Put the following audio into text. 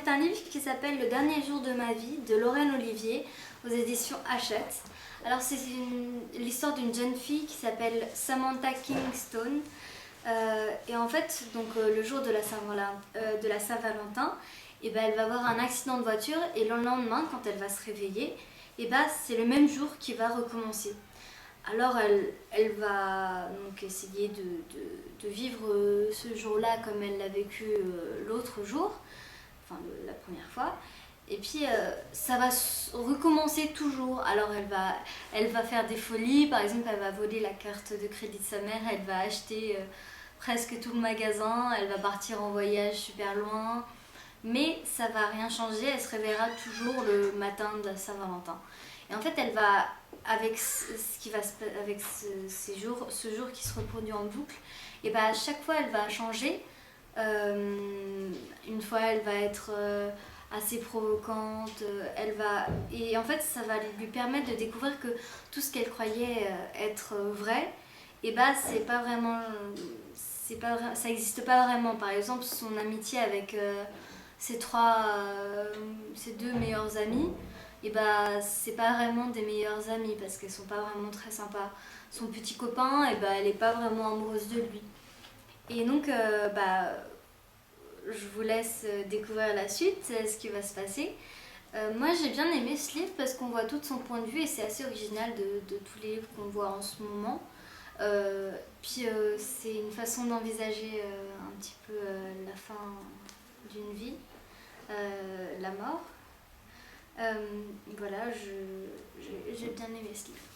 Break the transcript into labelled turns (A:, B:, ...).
A: c'est un livre qui s'appelle Le dernier jour de ma vie de Lorraine Olivier aux éditions Hachette. Alors c'est l'histoire d'une jeune fille qui s'appelle Samantha Kingston. Et en fait, donc, le jour de la Saint-Valentin, et ben, elle va avoir un accident de voiture et le lendemain, quand elle va se réveiller, et ben, c'est le même jour qui va recommencer. Alors elle va donc essayer de vivre ce jour-là comme elle l'a vécu l'autre jour, enfin la première fois. Et puis ça va recommencer toujours. Alors elle va faire des folies, par exemple elle va voler la carte de crédit de sa mère, elle va acheter presque tout le magasin, elle va partir en voyage super loin. Mais ça va rien changer, elle se réveillera toujours le matin de la Saint-Valentin. Et en fait elle va, avec ce qui va avec ce jour qui se reproduit en boucle, et bah à chaque fois elle va changer. Une fois elle va être assez provocante, et en fait ça va lui permettre de découvrir que tout ce qu'elle croyait être vrai, et bah ça n'existe pas vraiment. Par exemple son amitié avec ses deux meilleures amies, et bah c'est pas vraiment des meilleures amies parce qu'elles sont pas vraiment très sympas. Son petit copain, et bah elle est pas vraiment amoureuse de lui. Et donc je vous laisse découvrir la suite, ce qui va se passer. Moi j'ai bien aimé ce livre parce qu'on voit tout son point de vue et c'est assez original de tous les livres qu'on voit en ce moment. C'est une façon d'envisager un petit peu la fin d'une vie, la mort. Voilà, j'ai bien aimé ce livre.